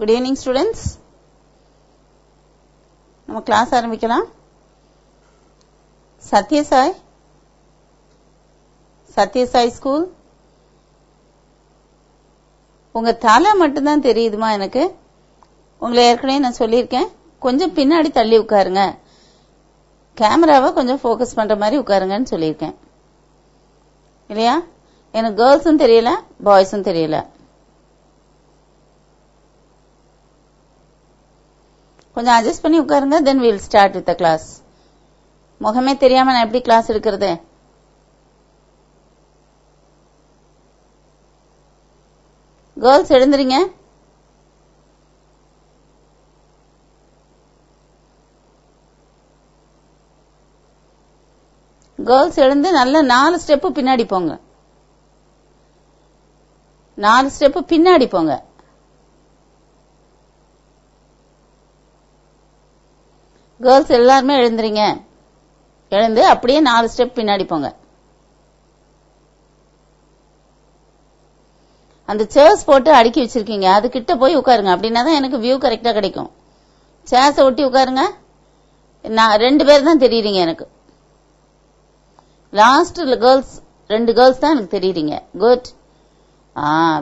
Good evening students. நம்ம class ஆரம்பிக்கலாம். Sathya Sai school. உங்க தலை மட்டும்தான் தெரியுதுமா எனக்கு. உங்களை ஏற்கனவே நான் சொல்லியிருக்கேன், கொஞ்சம் பின்னாடி தள்ளி உட்காருங்க, கேமராவை கொஞ்சம் ஃபோக்கஸ் பண்ற மாதிரி உட்காருங்கன்னு சொல்லியிருக்கேன் இல்லையா? எனக்கு கேர்ள்ஸும் தெரியல, பாய்ஸும் தெரியல. கொஞ்சம் அட்ஜஸ்ட் பண்ணி உட்காருங்க. Then will start with the class. முகமே தெரியாம நான் எப்படி கிளாஸ் எடுக்கிறது? கேர்ள்ஸ் எழுந்துறீங்க. கேர்ள்ஸ் எழுந்து நல்ல 4 ஸ்டெப்பு பின்னாடி போங்க. 4 ஸ்டெப்பு பின்னாடி போங்க. கேர்ள்ஸ் எல்லாருமே எழுந்துறீங்க. எழுந்து அப்படியே 4 ஸ்டெப் பின்னாடி போங்க. அந்த சேர்ஸ் போட்டு அடுக்கி வச்சிருக்கீங்க, அது கிட்ட போய் உட்காருங்க. அப்படின்னா தான் எனக்கு வியூ கரெக்டா கிடைக்கும். சேர்ஸை ஒட்டி உட்காருங்க. நான் 2 பேர் தான் தெரியுறீங்க எனக்கு. லாஸ்ட் கேர்ள்ஸ் 2 கேர்ள்ஸ் தான் எனக்கு தெரியுறீங்க. குட்.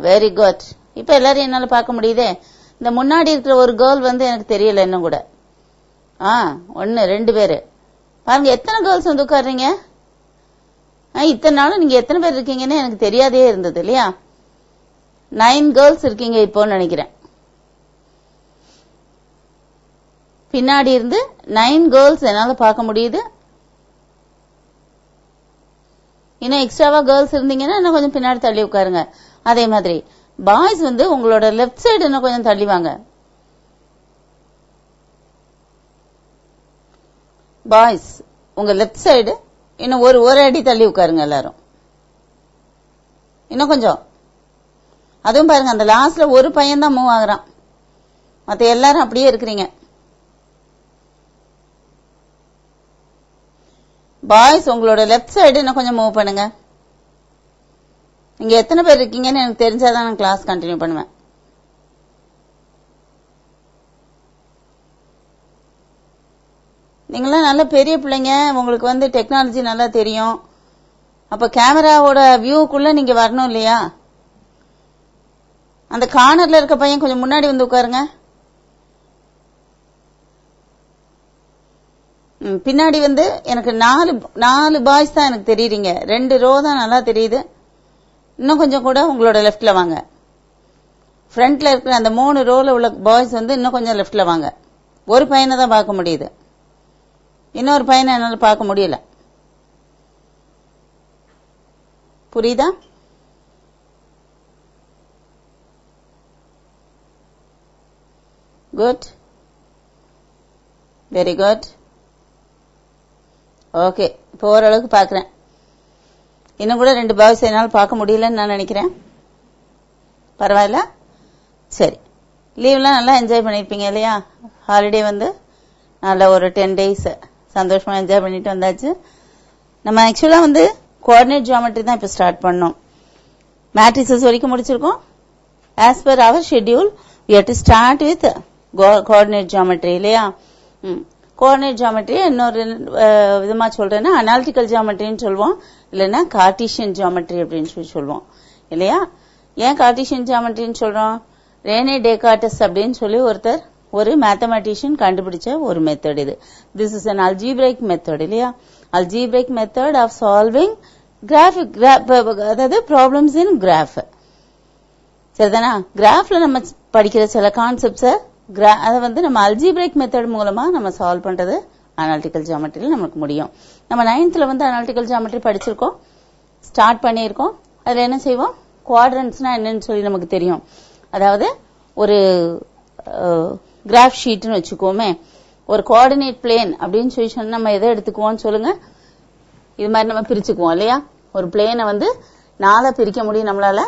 Very good. இப்ப எல்லாரும் என்னால பார்க்க முடியுதே. இந்த முன்னாடி இருக்கிற ஒரு கேர்ள் வந்து எனக்கு தெரியல இன்னும் கூட. 1 2 பேரு பாருங்க. எத்தனை கேர்ள்ஸ் வந்து உட்கார்றீங்க? இத்தனை நாளும் நீங்க எத்தனை பேர் இருக்கீங்கன்னு எனக்கு தெரியாதே இருந்தது இல்லையா? 9 கேர்ள்ஸ் இருக்கீங்க இப்போ நினைக்கிறேன். பின்னாடி இருந்து 9 கேர்ள்ஸ் என்னால பார்க்க முடியுது. இன்னும் எக்ஸ்ட்ராவா கேர்ள்ஸ் இருந்தீங்கன்னா இன்னும் கொஞ்சம் பின்னாடி தள்ளி உட்காருங்க. அதே மாதிரி பாய்ஸ் வந்து உங்களோட லெப்ட் சைடு இன்னும் கொஞ்சம் தள்ளி வாங்க. பாய்ஸ் உங்க லெப்ட் சைடு இன்னும் ஒரு அடி தள்ளி உட்காருங்க எல்லாரும். இன்னும் கொஞ்சம். அதுவும் பாருங்க, அந்த லாஸ்ட்ல ஒரு பையன் தான் மூவ் ஆகுறான், மத்த எல்லாரும் அப்படியே இருக்கிறீங்க. பாய்ஸ் உங்களோட லெப்ட் சைடு இன்னும் கொஞ்சம் மூவ் பண்ணுங்க. நீங்க எத்தனை பேர் இருக்கீங்கன்னு எனக்கு தெரிஞ்சாதான் நான் கிளாஸ் கண்டினியூ பண்ணுவேன். நீங்களாம் நல்ல பெரிய பிள்ளைங்க, உங்களுக்கு வந்து டெக்னாலஜி நல்லா தெரியும். அப்ப கேமராவோட வியூக்குள்ள நீங்க வரணும் இல்லையா? அந்த கார்னர்ல இருக்க பையன் கொஞ்சம் முன்னாடி வந்து உட்காருங்க. பின்னாடி வந்து எனக்கு 4 பாய்ஸ் தான் எனக்கு தெரியுறீங்க. 2 ரோ தான் நல்லா தெரியுது. இன்னும் கொஞ்சம் கூட உங்களோட லெப்ட்ல வாங்க. ஃப்ரண்ட்ல இருக்கிற அந்த 3 ரோல உள்ள பாய்ஸ் வந்து இன்னும் கொஞ்சம் லெப்ட்ல வாங்க. ஒரு பையனை தான் பார்க்க முடியுது, இன்னொரு பையனை என்னால பார்க்க முடியல. புரியுதா? குட். Very good. ஓகே, இப்போ ஓரளவுக்கு பாக்குறேன். இன்னும் கூட 2 பாய்ஸ் என்னால் பார்க்க முடியலன்னு நான் நினைக்கிறேன். பரவாயில்ல, சரி. லீவ்லாம் நல்லா என்ஜாய் பண்ணிருப்பீங்க இல்லையா? ஹாலிடே வந்து நல்ல ஒரு 10 days சந்தோஷமா என்ஜாய் பண்ணிட்டு வந்தாச்சு. நம்ம ஆக்சுவலா வந்து கோஆர்டினேட் ஜியோமெட்ரி தான் இப்ப ஸ்டார்ட் பண்ணோம். மேட்ரிசஸ் வரைக்கும் முடிச்சிருக்கோம். As per our schedule we have to start with coordinate geometry இல்லையா? கோஆர்டினேட் ஜியோமெட்ரி இன்னொரு விதமா சொல்றேன்னா அனாலிட்டிக்கல் ஜியோமெட்ரின்னு சொல்லுவோம், இல்லைன்னா கார்டீசியன் ஜியோமெட்ரி அப்படின்னு சொல்லுவோம் இல்லையா? ஏன் கார்டீசியன் ஜியோமெட்ரின்னு சொல்றோம்? ரேனே டேகார்டஸ் அப்படின்னு சொல்லி ஒருத்தர், ஒரு மேத்தமேட்டிஷியன் கண்டுபிடிச்ச ஒரு மெத்தட் இது. This is an algebraic method இல்லையா? Algebraic method of solving graphic, அதாவது ப்ராப்ளம்ஸ் இன் கிராஃப். சரிதானா? கிராஃப்ல நம்ம படிக்கிற சில கான்செப்ட்ஸை அதை வந்து நம்ம அல்ஜீப்ரைக் மெத்தட் மூலமா நம்ம சால்வ் பண்றது அனாலிட்டிக்கல் ஜியோமெட்ரியில நமக்கு முடியும். நம்ம 9th வந்து அனாலிட்டிக்கல் ஜியோமெட்ரி படிச்சிருக்கோம், ஸ்டார்ட் பண்ணியிருக்கோம். அதுல என்ன செய்வோம்? குவாட்ரண்ட்ஸ்னா என்னன்னு சொல்லி நமக்கு தெரியும். அதாவது ஒரு கிராஃப் ஷீட்னு வச்சுக்கோமே, ஒரு கோஆர்டினேட் பிளேன் அப்படின்னு சொல்லி சொன்னா நம்ம எதை எடுத்துக்குவோம்னு சொல்லுங்க? இது மாதிரி நம்ம பிரிச்சுக்குவோம் இல்லையா? ஒரு பிளேனை வந்து 4 பிரிக்க முடியும் நம்மளால.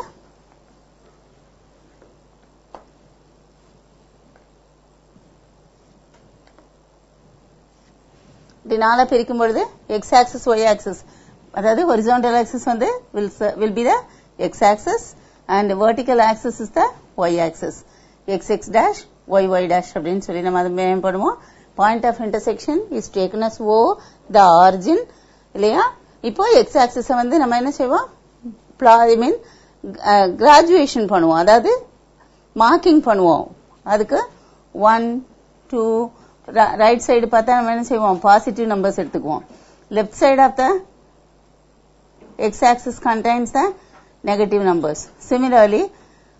இப்படி 4 பிரிக்கும் பொழுது எக்ஸ் ஆக்சிஸ், ஒய் ஆக்சிஸ், அதாவது ஹொரிசான்டல் ஆக்சிஸ் வந்து will be the x axis and vertical axis is the y axis. xx dash yy dash அப்படின்னு சொல்லி நம்ம அதை மேம் பண்ணுவோம். Point of intersection is taken as O, the origin இல்லையா. இப்போ எக்ஸ் ஆக்சிஸ் வந்து நம்ம என்ன செய்வோம், ஐ மீன் கிராஜுவேஷன் பண்ணுவோம், அதாவது மார்க்கிங் பண்ணுவோம். அதுக்கு 1 2 ரைட் சைடு பார்த்தா நம்ம என்ன செய்வோம், பாசிட்டிவ் நம்பர்ஸ் எடுத்துக்குவோம். Left side of the x axis contains the negative numbers. Similarly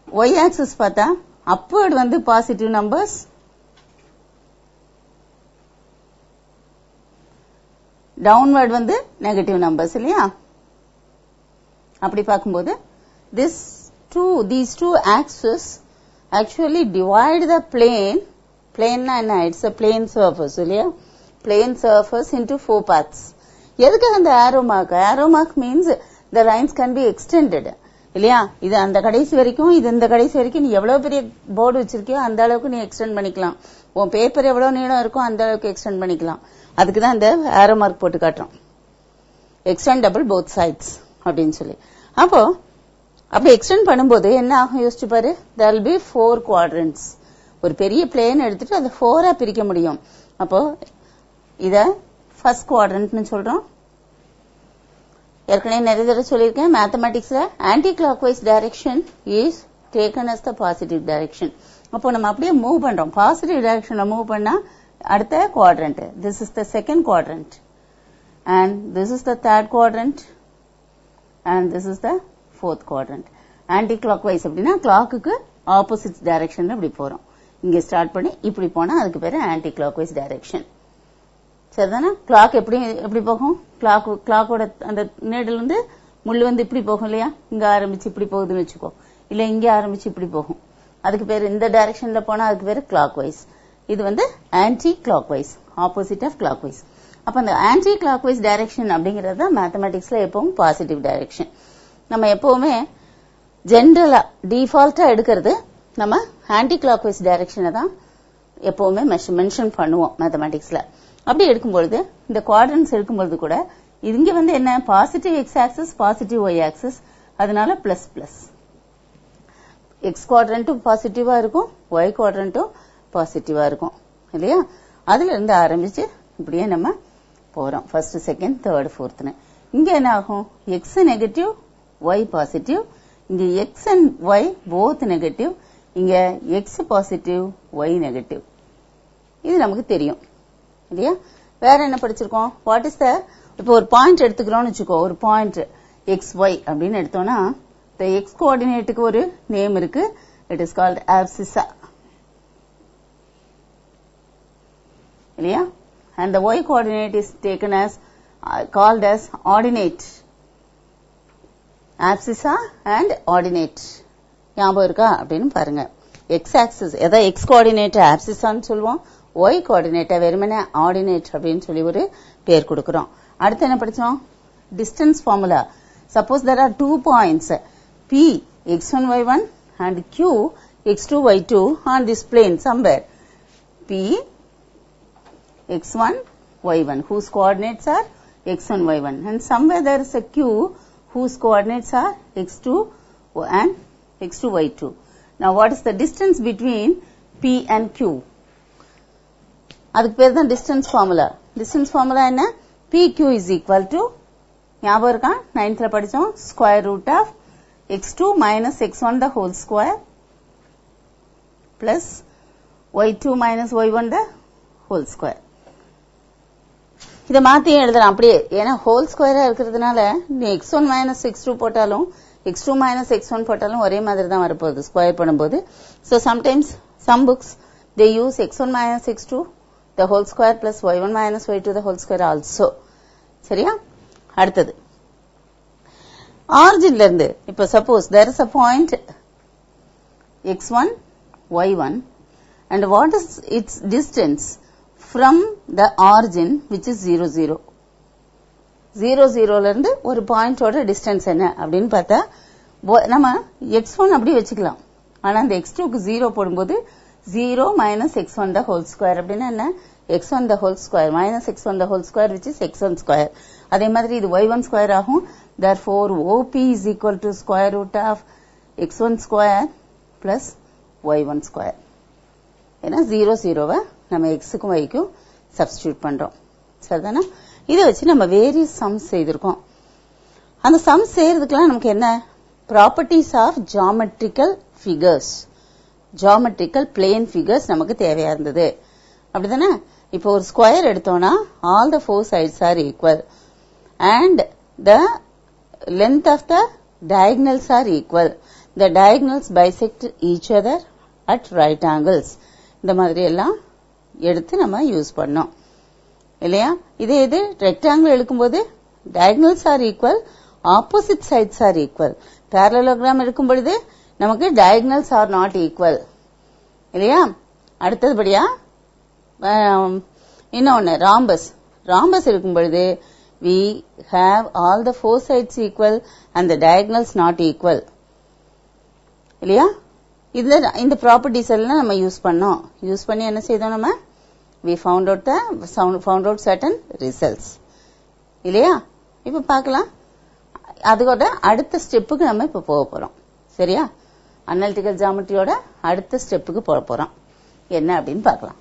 y axis பார்த்தா அப்வர்ட் வந்து பாசிட்டிவ் நம்பர்ஸ், டவுன்வர்ட் வந்து நெகட்டிவ் நம்பர்ஸ் இல்லையா. அப்படி பார்க்கும்போது these two axes actually divide the plane na enna, it's a plane surface இல்லையா. plane surface into 4 parts. எதுக்கு அந்த arrow mark means the lines can be extended இல்லையா. இது அந்த கடைசி வரைக்கும், இது இந்த கடைசி வரைக்கும் நீ எவ்வளவு பெரிய போர்டு வச்சிருக்கியோ அந்த அளவுக்கு நீ எக்ஸ்டெண்ட் பண்ணிக்கலாம். உன் பேப்பர் எவ்வளவு நீளம் இருக்கோ அந்த அளவுக்கு எக்ஸ்டெண்ட் பண்ணிக்கலாம். அதுக்கு தான் இந்த arrow mark போட்டு காட்டுறோம், எக்ஸ்டெண்டபிள் போத் சைட்ஸ் அப்படின்னு சொல்லி. அப்போ அப்படி எக்ஸ்டெண்ட் பண்ணும்போது என்ன ஆகும் யோசிச்சு பாரு. there will be 4 quadrants. ஒரு பெரிய பிளேன் எடுத்துட்டு அதை 4 பிரிக்க முடியும். அப்போ இத ஃபர்ஸ்ட் குவாட்ரண்ட்னு சொல்றோம். ஏற்கனவே நிறைய தடவை சொல்லியிருக்கேன், மேத்தமேட்டிக்ஸ்ல anti clockwise direction is taken as the positive direction. அப்போ நம்ம அப்படியே மூவ் பண்றோம், பாசிட்டிவ் டைரக்ஷன்ல மூவ் பண்ணா அடுத்த quadrant, this is the second quadrant and this is the third quadrant and this is the fourth quadrant. Anti clockwise அப்படின்னா கிளாக்குக்கு opposite டைரக்ஷன்ல இப்படி போறோம். இங்க ஸ்டார்ட் பண்ணி இப்படி போனா அதுக்கு பேரு ஆன்டி கிளாக்வைஸ் டைரக்ஷன். சரிதானே. கிளாக் எப்படி போகும், கிளாக்கோட அந்த நீடல் வந்து முள்ளு வந்து இப்படி போகும் இல்லையா. இங்க ஆரம்பிச்சு இப்படி போகுதுன்னு வச்சுக்கோ, இல்ல இங்க ஆரம்பிச்சு இப்படி போகும். அதுக்கு பேரு இந்த டைரக்ஷன்ல போனா அதுக்கு பேரு கிளாக் வைஸ். இது வந்து anticlockwise, opposite of clockwise. அப்ப அந்த ஆன்டி கிளாக் வைஸ் டைரக்ஷன் அப்படிங்கறது தான் மேத்தமேட்டிக்ஸ்ல எப்பவும் பாசிட்டிவ் டைரக்ஷன். நம்ம எப்பவுமே ஜென்ரலா டிஃபால்ட்டா எடுக்கிறது நம்ம ஆன்டி கிளாக் வைஸ் டைரக்ஷனை தான் எப்பவுமே மென்ஷன் பண்ணுவோம் மேத்தமேட்டிக்ஸ்ல. அப்படி எடுக்கும்பொழுது இந்த குவாட்ரண்ட்ஸ் எடுக்கும்பொழுது கூட இங்க வந்து என்ன, positive x axis positive y axis, அதனால பிளஸ் பிளஸ். எக்ஸ் குவாட்ரண்ட்டும் பாசிட்டிவா இருக்கும், ஒய் குவாட்ரண்ட்டும் பாசிட்டிவா இருக்கும் இல்லையா. அதுல இருந்து ஆரம்பிச்சு இப்படியே நம்ம போறோம், ஃபர்ஸ்ட் செகண்ட் தேர்ட் ஃபோர்த்னு. இங்க என்ன ஆகும், எக்ஸ் நெகட்டிவ் ஒய் பாசிட்டிவ், இங்க x and y both negative, இங்க எக்ஸ் பாசிட்டிவ் ஒய் நெகட்டிவ். இது நமக்கு தெரியும் இல்லையா. வேற என்ன படிச்சிருக்கோம், வாட் இஸ் த, இப்போ ஒரு பாயிண்ட் எடுத்துக்கிறோம்னு வச்சுக்கோ, ஒரு பாயிண்ட் எக்ஸ் ஒய் அப்படின்னு எடுத்தோம்னா இந்த எக்ஸ் கோஆர்டினேட்டுக்கு ஒரு நேம் இருக்கு, இட் இஸ் கால்ட் ஆப்சிசா இல்லையா. And the Y coordinate is taken as called as ordinate, abscissa and ordinate. ஞாபகம் இருக்கா அப்படின்னு பாருங்க. எக்ஸ் ஆக்சிஸ் எதாவது எக்ஸ் கோஆர்டினேட் ஆப்சிசான்னு சொல்லுவோம், ஒய் கோஆர்டினேட்டை வெறுமனே ஆர்டினேட் அப்படின்னு சொல்லி ஒரு பேர் கொடுக்கிறோம். அடுத்து என்ன படிச்சோம், distance formula. Suppose there are 2 points P x1 y1 and Q x2 y2 on this plane somewhere. P x1 y1 whose coordinates are x1 y1 and somewhere there is a Q whose coordinates are x2 and x2 y2. Now what is the distance between P and Q? அதுக்கு பேர் தான் distance formula. Distance formula என்ன, PQ is equal to, ஞாபகம் இருக்கா 9th படிச்சோம், square root of x2 minus x1 the whole square plus y2 minus y1 the whole square. இத மாத்தி எழுதலாம் அப்படியே, ஏன்னா ஹோல் ஸ்கொயரா இருக்கிறதுனால நீ x1 minus x2 போட்டாலும் x2 minus x1 போட்டாலும் ஒரே மாதிரி தான் வரப்போகுது ஸ்கொயர் பண்ணும்போது. So sometimes some books they use x1 minus x2 the whole square plus y1 minus y2 the whole square also. சரியா. அடுத்தது ஆரிஜின்ல இருந்து, இப்ப suppose there is a point x1 y1 and what is its distance from the origin which is 0 0. 0 0ல இருந்து ஒரு பாயிண்டோட distance என்ன அப்படின்னு பார்த்தா நம்ம x1 அப்படி வச்சுக்கலாம். ஆனா அந்த x2க்கு 0 போடும்போது 0 minus x1 the whole square அப்படின்னா என்ன, x1 the whole square minus x1 the whole square which is x1 square. அதே மாதிரி இது y1 square ஆகும். therefore OP is equal to square root of x1 square plus y1 square. ஏன்னா 0 0வை நம்ம எக்ஸுக்கும் yக்கும் substitute பண்றோம். சரிதானா? இதை வச்சு நம்ம வேரியஸ் சம்ஸ் செய்திருக்கோம். அந்த சம்ஸ் செய்யறதுக்கெல்லாம் நமக்கு என்ன properties of geometrical figures, geometrical plane figures நமக்கு தேவையா இருந்தது. அப்படிதானே? இப்போ ஒரு ஸ்கொயர் எடுத்தோம்னா all the 4 sides are equal and the length of the diagonals are equal. The diagonals bisect each other at right angles. இந்த மாதிரி எல்லாம் எடுத்து நம்ம யூஸ் பண்ணோம் இல்லையா? இதே இது ரெக்டாங்கிள் எடுக்கும்போது diagonals are equal, opposite sides are equal. parallelogram எடுக்கும் பொழுது நமக்கு diagonals are not equal இல்லையா? அடுத்ததுபடியா இன்னொன்னு ராம்பஸ். ராம்பஸ் இருக்கும் பொழுது we have all the 4 sides equal and the diagonals not equal இல்லையா? இந்த ப்ராப்பர்ட்டிஸ் எல்லாம் நம்ம யூஸ் பண்ணோம். யூஸ் பண்ணி என்ன செய்தோம் நம்ம? we found out certain results இல்லையா? இப்ப பார்க்கலாம். அதோட அடுத்த ஸ்டெப்புக்கு நம்ம இப்ப போக போறோம். சரியா? அனலிட்டிக்கல் ஜியோமெட்ரியோட அடுத்த ஸ்டெப்புக்கு போக போறோம். என்ன அப்படின்னு பார்க்கலாம்.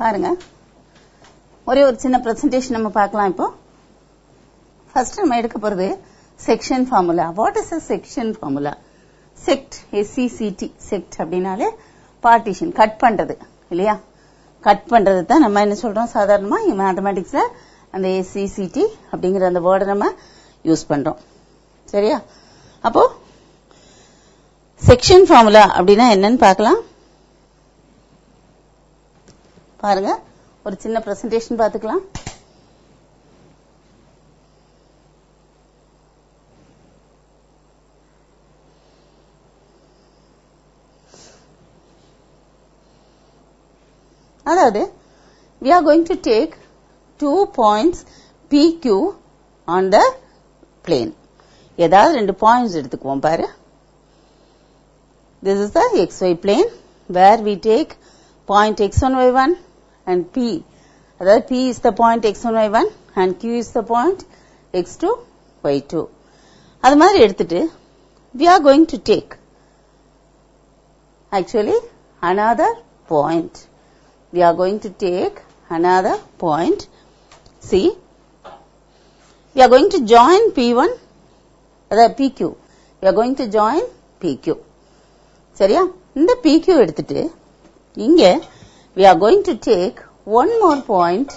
பாருங்க, ஒரே ஒரு சின்ன பிரசன்டேஷன் நம்ம பார்க்கலாம். இப்போ ஃபர்ஸ்ட் நம்ம எடுக்க போறது section formula. What is a section formula? Sect, SECT, sect அப்படின்னாலே பார்ட்டிஷன், கட் பண்றது இல்லையா? கட் பண்றது தான் நம்ம என்ன சொல்றோம் சாதாரணமா மேத்தமேட்டிக்ஸ்ல அந்த SECT அப்படிங்கிற அந்த வேர்டை நம்ம யூஸ் பண்றோம். சரியா? அப்போ செக்ஷன் ஃபார்முலா அப்படின்னா என்னன்னு பார்க்கலாம். பாருங்க, ஒரு சின்ன பிரசன்டேஷன் பார்த்துக்கலாம். அதாவது we are going to take 2 points PQ on the plane. ஏதாவது 2 பாயிண்ட்ஸ் எடுத்துக்குவோம். பாரு, this is the XY plane where we take point x1 y1 and P. அதாவது P is the point x1 y1 and Q is the point x2 y2. அது மாதிரி எடுத்துட்டு we are going to take actually another point. We are going to take another point. See, we are going to join P1, அதாவது PQ. We are going to join PQ. சரியா? இந்த PQ எடுத்துட்டு இங்க we are going to take one more point.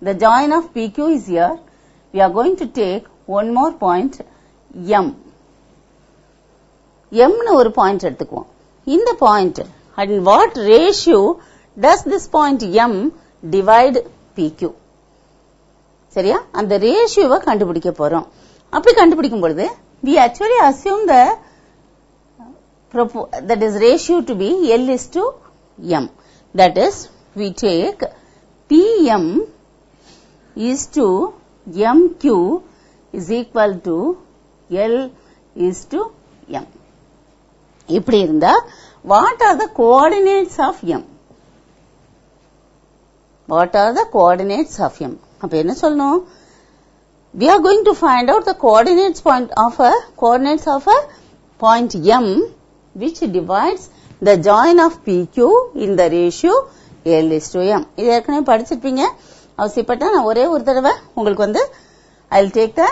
The join of PQ is here. We are going to take one more point M. M னு ஒரு point எடுத்துக்குவோம். இந்த point and what ratio does this point M divide PQ? சரியா? அந்த ரேஷியோவை கண்டுபிடிக்க போறோம். அப்படி கண்டுபிடிக்கும் பொழுது we actually assume that is ratio to be L is to M. That is, we take PM is to MQ is equal to L is to M. இப்படி இருந்தா what are the coordinates of M? What are the coordinates of M? அப்ப என்ன சொல்லணும்? We are going to find out the coordinates of a point M which divides the join of PQ in the ratio L is to M. இது ஏற்கனவே படிச்சிருப்பீங்க. அவசியப்பட்டா நான் ஒரே ஒரு தடவை உங்களுக்கு வந்து I will take the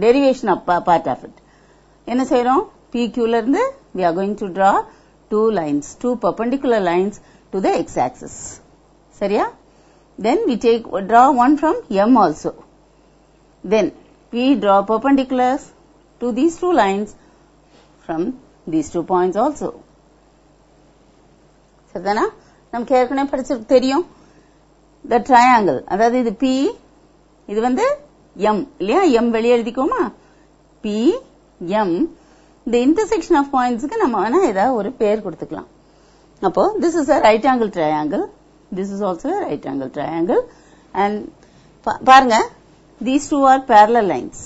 derivation of part of it. என்ன செய்றோம்? PQ ல இருந்து we are going to draw two perpendicular lines to the x-axis. சரியா? Then we draw one from M also. Then we draw perpendiculars to these 2 lines from these 2 points also. சரிதானா? நமக்கு ஏற்கனவே படிச்சிருக்கு தெரியும். The triangle, அதாவது இது P, இது வந்து M இல்லையா? M வெளியே எழுதிக்கோமா? P, M. இந்த intersection of pointsக்கு நம்ம வேணா ஏதாவது ஒரு பேர் கொடுத்துக்கலாம். அப்போ this is a right angle triangle, this is also a right angle triangle, and பாருங்க these two are parallel lines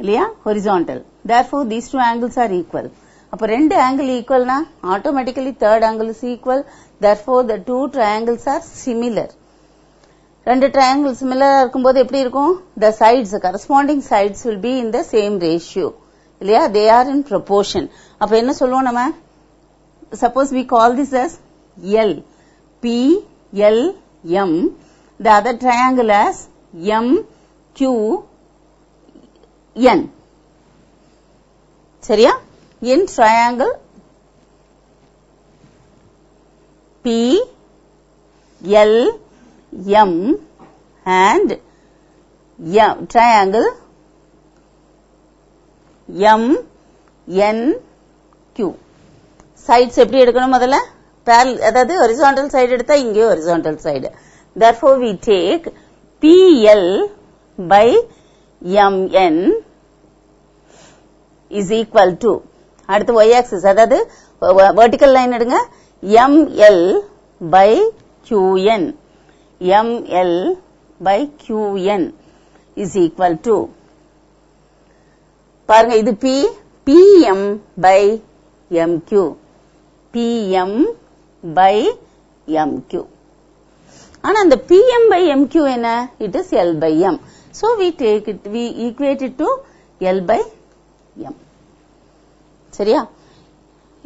இல்லையா, horizontal, therefore these two angles are equal. அப்ப ரெண்டு angle equal னா automatically third angle is equal, therefore the two triangles are similar. ரெண்டு triangles similar இருக்கும்போது எப்படி இருக்கும், the sides, the corresponding sides will be in the same ratio இல்லையா, they are in proportion. அப்ப என்ன சொல்லுவோம் நம்ம, suppose we call this as L, P, L, M, the other triangle as M, Q, N. சரியா, in triangle P, L, M and M, triangle M, N, Q. sides எப்படி எடுக்கணும் முதல்ல, parallel, அதாவது horizontal side எடுத்தா இங்கே horizontal side. Therefore we take PL by MN is equal to, அடுத்து y axis, அதாவது vertical line எடுங்க, ML by QN, ML by QN is equal to, பாருங்க இது P, PM by MQ, PM by MQ. ஆனா அந்த PM by MQ என்ன, it is L by M. So we take it, we equate it to L by M. சரியா,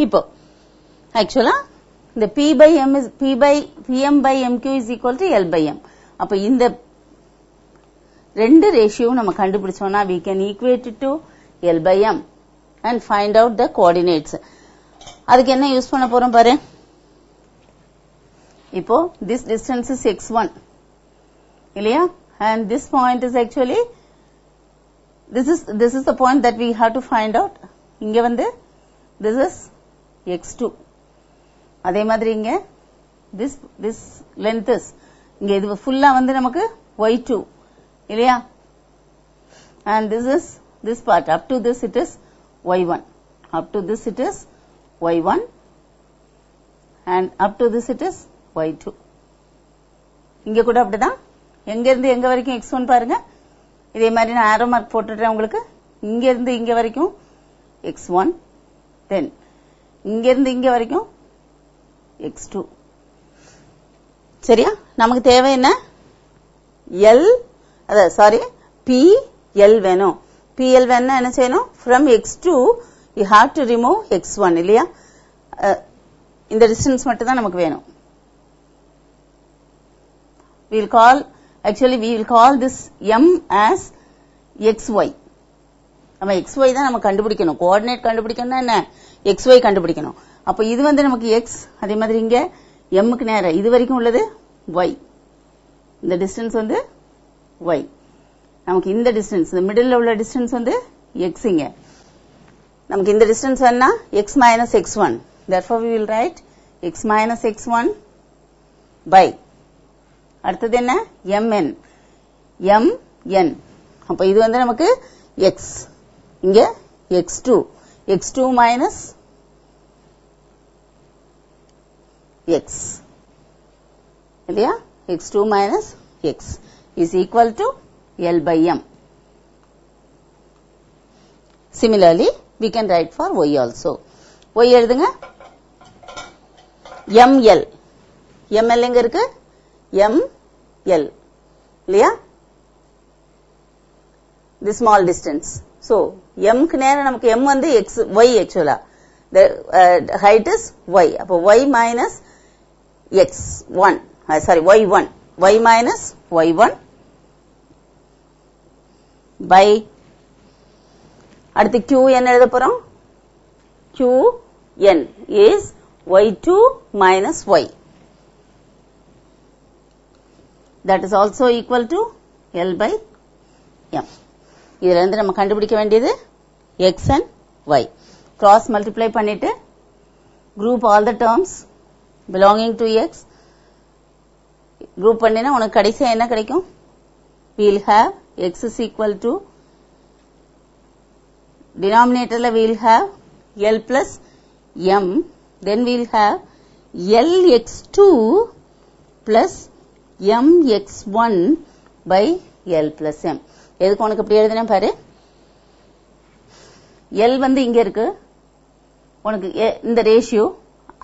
இப்போ actually the P by M is PM by MQ is equal to L by M. அப்ப இந்த ரெண்டு ratio நம்ம கண்டுபிடிச்சோம்னா we can equate it to L by M and find out the coordinates. அதுக்கு என்ன use பண்ண போறோம் பாரு, இப்போ this distance is x1 இல்லையா, and this point is actually, this is the point that we have to find out. இங்க வந்து this is x2, அதே மாதிரி இங்க this length is, இங்க இது ஃபுல்லா வந்து நமக்கு y2 இல்லையா, and this is this part, up to this it is y1, up to this it is y1 and up to this it is y2. இங்க கூட அப்படிதான், எங்க இருந்து எங்க வரைக்கும் x1 பாருங்க, இதே மாதிரி நான் arrow mark போட்டுட்டேன் உங்களுக்கு, இங்க இருந்து இங்க வரைக்கும் x1, then இங்க இருந்து இங்க வரைக்கும் x2. சரியா, நமக்கு தேவை என்ன, L, அத சாரி PL வேணும். PL வேணும்னா என்ன செய்யணும், from x2 you have to remove x1 இல்லையா, இந்த distance மட்டும் தான் நமக்கு வேணும். we will call this M as xy. நம்ம xy தான் நம்ம கண்டுபிடிக்கணும், கோஆர்டினேட் கண்டுபிடிக்கணும்னா என்ன, xy கண்டுபிடிக்கணும். அப்ப இது வந்து நமக்கு x, அதே மாதிரி இங்க M க்கு நேரா இது வரைக்கும் உள்ளது y, இந்த distance வந்து y, நமக்கு இந்த distance, இந்த middle உள்ள distance வந்து x, இங்க நமக்கு இந்த distance வேணா x minus x1, therefore we will write x minus x1 by, அடுத்தது என்ன, mn, mn, அப்ப இது வந்து நமக்கு x, இங்க x2 minus x இல்லையா, x2 minus x is equal to L by M. Similarly we can write for y also. y எழுதுங்க, ML, ML எங்க இருக்கு, ML இல்லையா, this small distance. So M க்கு நேரா நமக்கு M வந்து x, y actually the height is y, அப்ப y minus x1, sorry y1, y minus y1 by, அடுத்து qn எழுத போறோம், qn is y2 minus y, that is also equal to L by M. இதுல இருந்து நம்ம கண்டுபிடிக்க வேண்டியது x and y. cross multiply பண்ணிட்டு group all the terms belonging to x, group பண்ணினா உனக்கு கடைசியா என்ன கிடைக்கும், we will have x is equal to, denominatorல we will have L plus M, then we will have lx2 plus mx1 by l plus m. எதுக்கு உனக்கு இப்படி எழுதுனேன் பாரு. l வந்து இங்க இருக்கு, உனக்கு இந்த ரேஷியோ,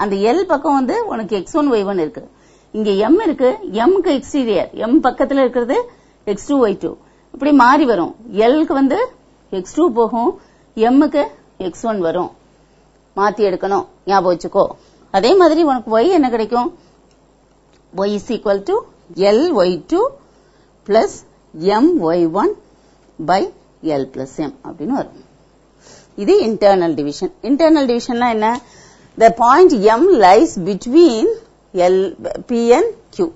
அந்த l பக்கம் வந்து உனக்கு x1 y1 இருக்கு, இங்க m இருக்கு, m க்கு எக்ஸ்டீரியர், m பக்கத்துல இருக்கிறது x2 y2, இப்படி மாறி வரும். l க்கு வந்து x2 போகும், m க்கு x1 வரும், மாத்தி எடுக்கணும், ஞாபகம் வச்சுக்கோ. அதே மாதிரி உனக்கு y என்ன கிடைக்கும், y is equal to l y2 plus m y1 by l plus m அப்படின்னு வரும். இது இன்டர்னல் டிவிஷன். இன்டர்னல் டிவிஷன்னா என்ன, the point m lies between l p and q.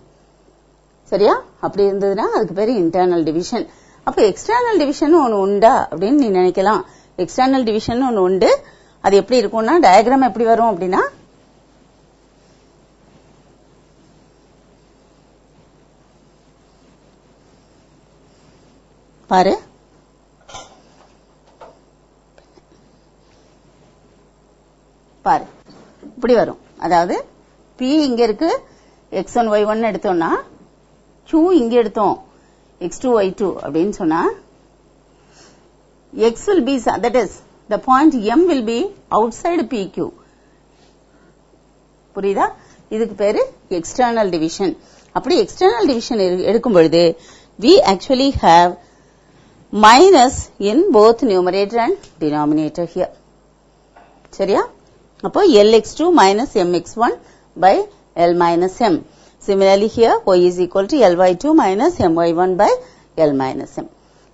சரியா, அப்படி இருந்ததுன்னா அதுக்கு பேரு இன்டர்னல் டிவிஷன். அப்ப எக்ஸ்டர்னல் டிவிஷன் ஒன்னு உண்டா அப்படின்னு நீ நினைக்கலாம். எக்ஸ்டர்னல் டிவிஷன் ஒன்னு உண்டு. அது எப்படி இருக்கும்னா, டயக்ராம் எப்படி வரும் அப்படின்னா, பாரு, பாரு இப்படி வரும். அதாவது p இங்க இருக்கு, x1 y1 எடுத்தோம்னா, q இங்க எடுத்தோம், x2 y2 அப்படின்னு சொன்னா, x will be, that is the point m will be outside pq. புரியுதா? இதுக்கு பேரு எக்ஸ்டர்னல் டிவிஷன். அப்படி எக்ஸ்டர்னல் டிவிஷன் எடுக்கும் பொழுது we actually have minus in both numerator and denominator here. சரியா? அப்போ lx2 minus mx1 by l minus m. Similarly here y is equal to ly2 minus my1 by l minus m.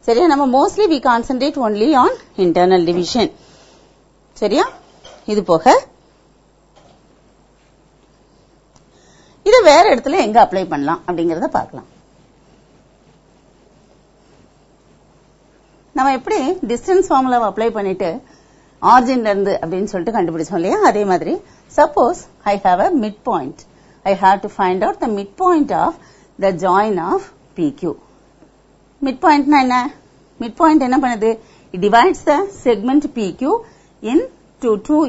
சரியா? நம்ம mostly we concentrate only on internal division. சரியா? இது போக இத வேற இடத்துல எங்க அப்ளை பண்ணலாம் அப்படிங்கறத பார்க்கலாம். நம்ம எப்படி டிஸ்டன்ஸ் ஃபார்முலாவை அப்ளை பண்ணிட்டு ஆரிஜின்ல இருந்து அப்படின்னு சொல்லிட்டு கண்டுபிடிச்சோம் இல்லையா, அதே மாதிரி suppose I have a mid point, I have to find out the mid point of the join of PQ. Mid பாயிண்ட்னா என்ன, மிட் பாயிண்ட் என்ன பண்ணுது, it divides the segment PQ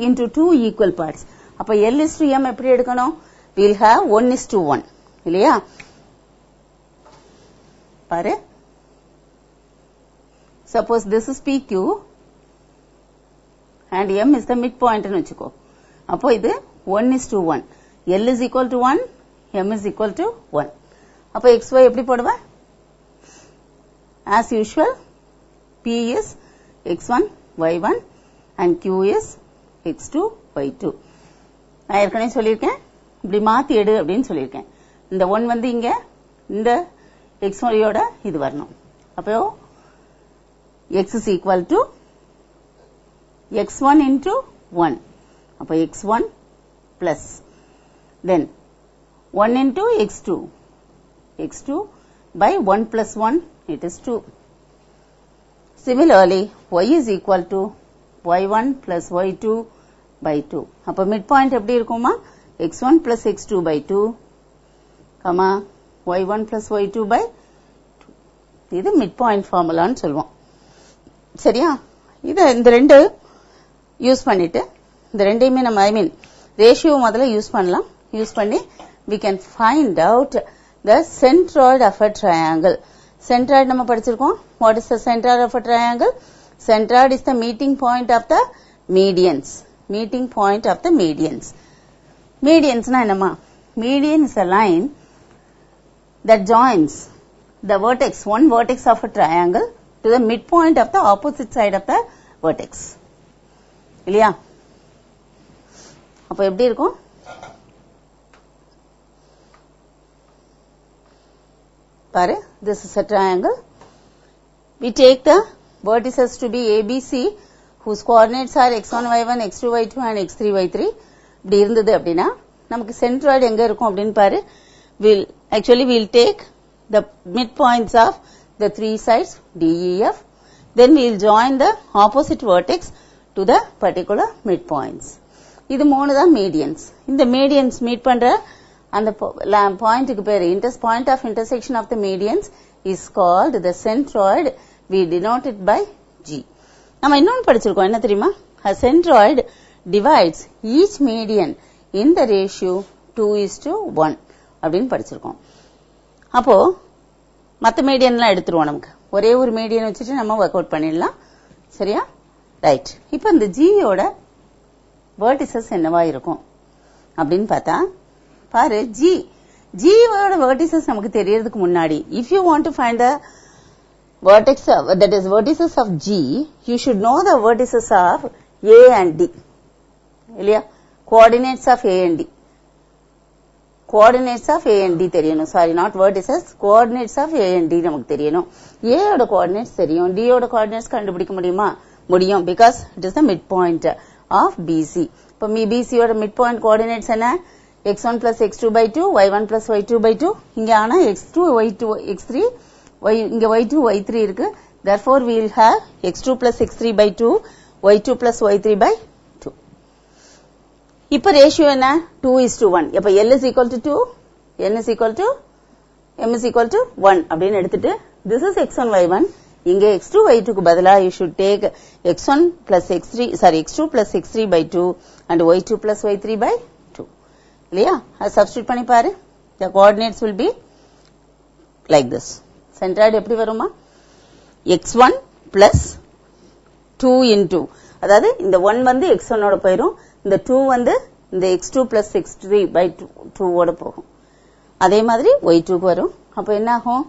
into two equal parts. அப்ப L is to M எப்படி எடுக்கணும், we'll have 1:1 இல்லையா. பாரு, suppose this is PQ and M is the midpoint னு வெச்சுக்கோ. அப்போ இது 1:1. L is equal to 1, M is equal to 1. அப்போ XY எப்படி போடுவ? As usual, P is X1, Y1 and Q is X2, Y2. நான் ஏற்கனவே சொல்லியிருக்கேன், இப்படி மாத்தி எடு அப்படின்னு சொல்லியிருக்கேன். இந்த 1 வந்து இங்க இந்த X1 யோட இது வரணும். அப்போ x is equal to x1 into 1. அப்ப x1 plus then 1 into x2. x2 by 1 plus 1, it is 2. Similarly, y is equal to y1 plus y2 by 2. அப்ப midpoint எப்படி இருக்குமா, x1 plus x2 by 2, y1 plus y2 by 2. இது midpoint formulaன்னு சொல்லுவோம். சரியா? இந்த ரெண்டு use பண்ணிட்டு, இந்த ரெண்டையுமே நம்ம ஐ மீன் ரேஷியோ முதல்ல யூஸ் பண்ணலாம். யூஸ் பண்ணி we can find out the centroid of a triangle. Centroid நம்ம படிச்சிருக்கோம். What is the centroid of a triangle? Centroid is the meeting point of the medians. Meeting point of the medians. Mediansனா என்னமா? Median is a line that joins the vertex, one vertex of a triangle to the midpoint of the opposite side of the vertex. இல்லையா? அப்ப எப்படி இருக்கும்? பாரு, this is a triangle. We take the vertices to be ABC whose coordinates are x1 y1 x2 y2 and x3 y3. இப்படி இருந்தது அப்படின்னா நமக்கு centroid எங்க இருக்கும் அப்படின்னு பாரு. we'll take the midpoints of the three sides DEF, then we'll join the opposite vertex to the particular midpoints. இது மூணு தான் medians. இந்த medians meet பண்ற அந்த பாயிண்ட்க்கு பேரு point of intersection of the medians is called the centroid. We denote it by G. நம்ம இன்னொன்னு படிச்சிருக்கோம், என்ன தெரியுமா? A centroid divides each median in the ratio 2:1 அப்படின்னு படிச்சிருக்கோம். அப்போ மற்ற மீடியன்லாம் எடுத்துருவோம். நமக்கு ஒரே ஒரு மீடியன் வச்சுட்டு நம்ம ஒர்க் அவுட் பண்ணிடலாம். சரியா? ரைட். இப்போ இந்த ஜியோட வெர்டிசஸ் என்னவா இருக்கும் அப்படின்னு பார்த்தா பாரு, ஜியோட வெர்டிசஸ் நமக்கு தெரியறதுக்கு முன்னாடி if you want to find the vertex of, that is vertices of G, you should know the vertices of A and D. இல்லையா? coordinates of A and D. coordinates of A and D தெரியணும். Sorry, not vertices, coordinates of A and D நமக்கு தெரியணும். A ஓட coordinates தெரியும், D ஓட coordinates கண்டுபிடிக்க முடியுமா? முடியும். because it is the midpoint of BC. இப்போ BC ஓட midpoint coordinates என்ன? x1 plus x2 by 2, y1 plus y2 by 2. இங்க ஆனா x2, y2, x3, இங்க y2, y3 இருக்கு. therefore we will have x2 plus x3 by 2, y2 plus y3 by 2. இப்ப ratio என்ன? 2:1. அப்ப L is equal to 2, N is equal to M is equal to 1 அப்படின்னு எடுத்துட்டு this is x1 y1. இங்க x2 y2 க்கு பதிலா you should take x1 plus x3, sorry, x2 plus x3 by 2 and y2 plus y3 by 2. இல்லையா? அது substitute பண்ணி பாரு. the coordinates will be like this. Centroid எப்படி வருமா? x1 plus 2 into, அதாவது இந்த 1 வந்து x1 ஓட போயிரும், இந்த 2 வந்து இந்த x2 plus x3 by 2 ஓட போகும். அதே மாதிரி y2 க்கு வரும். அப்ப என்ன ஆகும்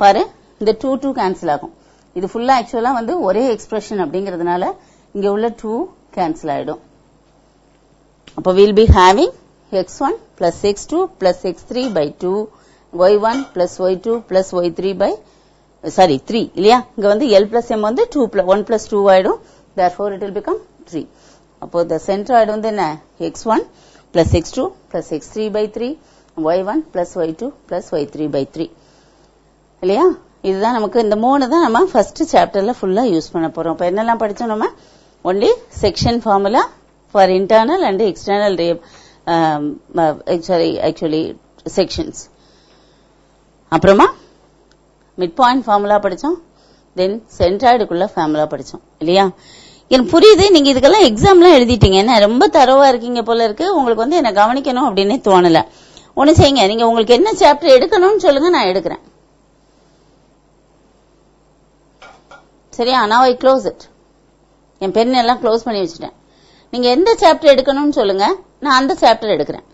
பாரு, இந்த 2 கேன்சல் ஆகும். இது ஃபுல்லா ஆக்சுவலா வந்து ஒரே எக்ஸ்பிரஷன் அப்படிங்கிறதுனால இங்க உள்ள 2 கேன்சல் ஆயிடும். அப்ப we'll be having x1 plus x2 plus x3 by 2, y1 plus y2 plus y3 by, sorry, 3. இல்லையா? இங்க வந்து L plus M வந்து 1 plus 2 ஆயிடும். therefore it will become 3. அப்போ the centroid வந்து என்ன? x1 plus x2 plus x3 by 3, y1 plus y2 plus y3 by 3. இல்லையா? இதுதான் நமக்கு, இந்த 3 தான் நம்ம ஃபர்ஸ்ட் சாப்டர்ல ஃபுல்லா யூஸ் பண்ண போறோம். இப்ப என்னெல்லாம் படிச்சோம் நம்ம? only section formula for internal and external actually sections. அப்புறமா மிட் பாயிண்ட் ஃபார்முலா படிச்சோம், தென் சென்ட்ராய்டுக்குள்ள ஃபார்முலா படிச்சோம். இல்லையா? எனக்கு புரியுது, நீங்க இதுக்கெல்லாம் எக்ஸாம்லாம் எழுதிட்டீங்க, என்ன ரொம்ப தரவா இருக்கீங்க போல இருக்கு. உங்களுக்கு வந்து என்ன கவனிக்கணும் அப்படின்னே தோணல. ஒண்ணு செய்யுங்க, நீங்க உங்களுக்கு என்ன சாப்டர் எடுக்கணும்னு சொல்லுங்க, நான் எடுக்கிறேன். சரியா? now I close it. என் பென் எல்லாம் க்ளோஸ் பண்ணி வச்சுட்டேன். நீங்க எந்த சாப்டர் எடுக்கணும்னு சொல்லுங்க, நான் அந்த சாப்டர் எடுக்கிறேன்.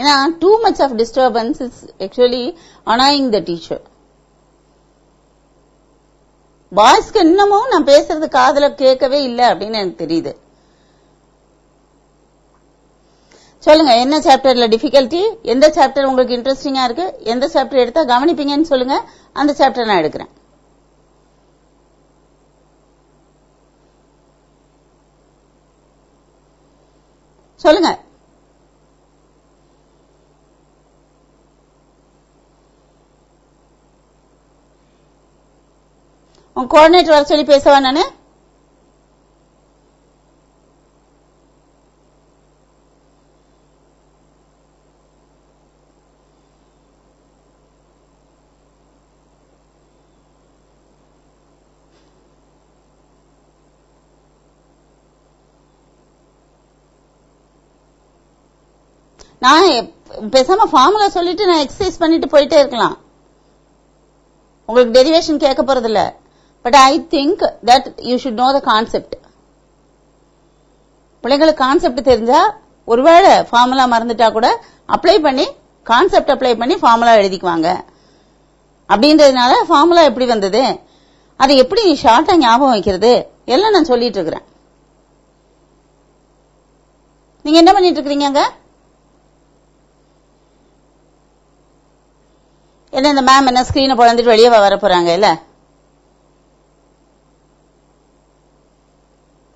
ஏன்னா too much of disturbance is actually annoying the teacher. பாய்ஸ்க்கு இன்னமும் நான் பேசுறது காதுல கேட்கவே இல்லை அப்படின்னு எனக்கு தெரியுது. சொல்லுங்க, என்ன சாப்டர்ல டிஃபிகல்ட்டி, எந்த சாப்டர் உங்களுக்கு இன்ட்ரெஸ்டிங்கா இருக்கு, எந்த சாப்டர் எடுத்தா கவனிப்பீங்கன்னு சொல்லுங்க, அந்த சாப்டர் நான் எடுக்கிறேன். சொல்லுங்க. உங்க கோஆர்டினேட்டர் வர சொல்லி பேசவா நானு? நான் பேசாம ஃபார்முலா சொல்லிட்டு நான் எக்ஸசைஸ் பண்ணிட்டு போயிட்டே இருக்கலாம். உங்களுக்கு டெரிவேஷன் கேட்க போறது இல்ல. But I think that you should know the concept. பிள்ளைங்களுக்கு கான்செப்ட் தெரிஞ்சா ஒருவேளை ஃபார்முலா மறந்துட்டா கூட அப்ளை பண்ணி கான்செப்ட் அப்ளை பண்ணி ஃபார்முலா எழுதிக்குவாங்க. அப்படின்றதுனால ஃபார்முலா எப்படி வந்தது, அதை எப்படி ஷார்ட்டா ஞாபகம் வைக்கிறது எல்லாம் நான் சொல்லிட்டு இருக்கிறேன். நீங்க என்ன பண்ணிட்டு இருக்கீங்க? என்ன இந்த மேம் என்ன ஸ்கிரீனை பிளந்துட்டு வெளியே வர போறாங்க இல்ல?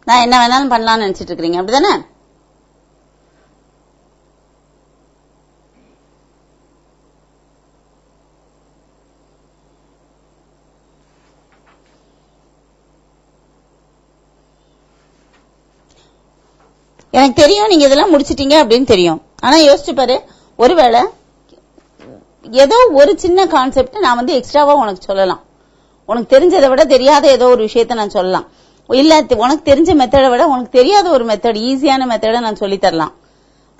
நான் என்ன வேணாலும் பண்ணலாம்னு நினைச்சிட்டு இருக்கிறீங்க, அப்படிதானே? எனக்கு தெரியும் நீங்க இதெல்லாம் முடிச்சிட்டீங்க அப்படின்னு தெரியும். ஆனா யோசிச்சு பாரு, ஒருவேளை ஏதோ ஒரு சின்ன கான்செப்ட் நான் வந்து எக்ஸ்ட்ராவா உனக்கு சொல்லலாம். உனக்கு தெரிஞ்சதை விட தெரியாத ஏதோ ஒரு விஷயத்த நான் சொல்லலாம், இல்ல உனக்கு தெரிஞ்ச மெத்தடை விட உனக்கு தெரியாத ஒரு மெத்தட், ஈஸியான மெத்தடை நான் சொல்லி தரலாம்.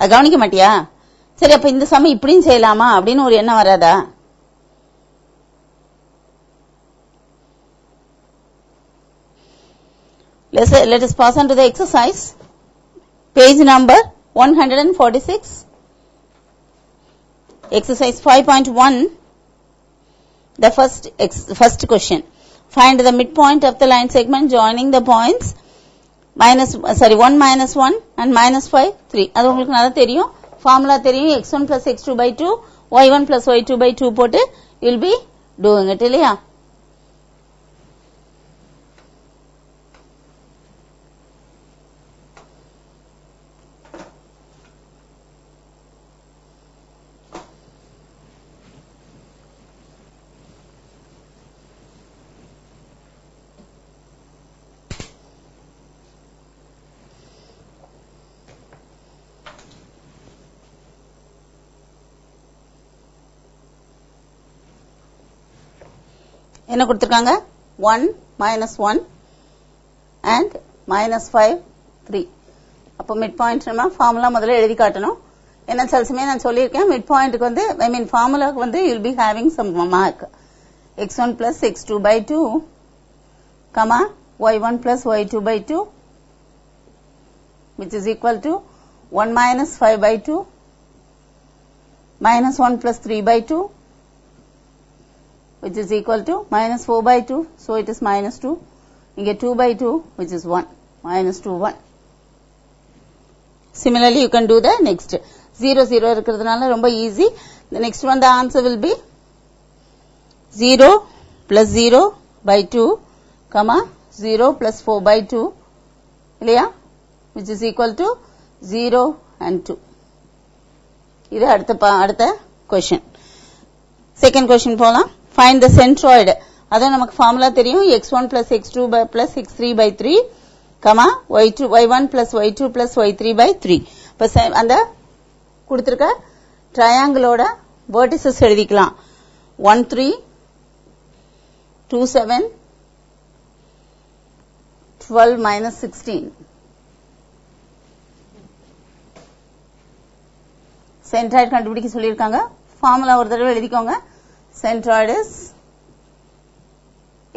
அது கவனிக்க மாட்டியா? சரி, அப்ப இந்த சமயம் இப்படின்னு செய்யலாமா அப்படின்னு ஒரு எண்ணம் வராதா? Let us pass on to the exercise. Page number 146. Exercise 5.1. The first question. Find the midpoint of the line segment joining the points 1 minus 1 and minus 5, 3. அது உங்களுக்கு நல்லா தெரியும், ஃபார்முலா தெரியும். x1 plus x2 by 2, y1 plus y2 by 2 போட்டு you will be doing it, இல்லையா? என்ன கொடுத்திருக்காங்க? 1 minus 1 and minus 5, 3. அப்போ மிட் பாயிண்ட் நம்ம ஃபார்முலா முதல்ல எழுதி காட்டணும். என்ன சில சமயம் நான் சொல்லியிருக்கேன், மிட் பாயிண்ட்டுக்கு வந்து ஃபார்முலாக்கு வந்து you'll be having some mark. x1 plus x2 by 2, y1 plus y2 by 2, which is equal to 1 minus 5 by 2, minus 1 plus 3 by 2, which is equal to minus 4 by 2, so it is minus 2. You get 2 by 2, which is 1, minus 2, 1. Similarly, you can do the next. 0, 0 இருக்கிறதுனால ரொம்ப easy. The next one, the answer will be 0 plus 0 by 2, 0 plus 4 by 2, இல்லையா? Which is equal to 0 and 2. இது அடுத்த question. Second question போலாம். Find the centroid. அதான் நமக்கு formula தெரியும், x1 plus x2 plus x3 by 3, y1 plus y2 plus y3 by 3. இப்போ அந்த கொடுத்திருக்க ட்ரையாங்கிளோட வெர்டிசஸ் எழுதிக்கலாம். 1 3 2 7 12 minus 16. சென்ட்ராய்டு கண்டுபிடிக்க சொல்லியிருக்காங்க. ஃபார்முலா ஒரு தடவை எழுதிக்கோங்க. Centroid is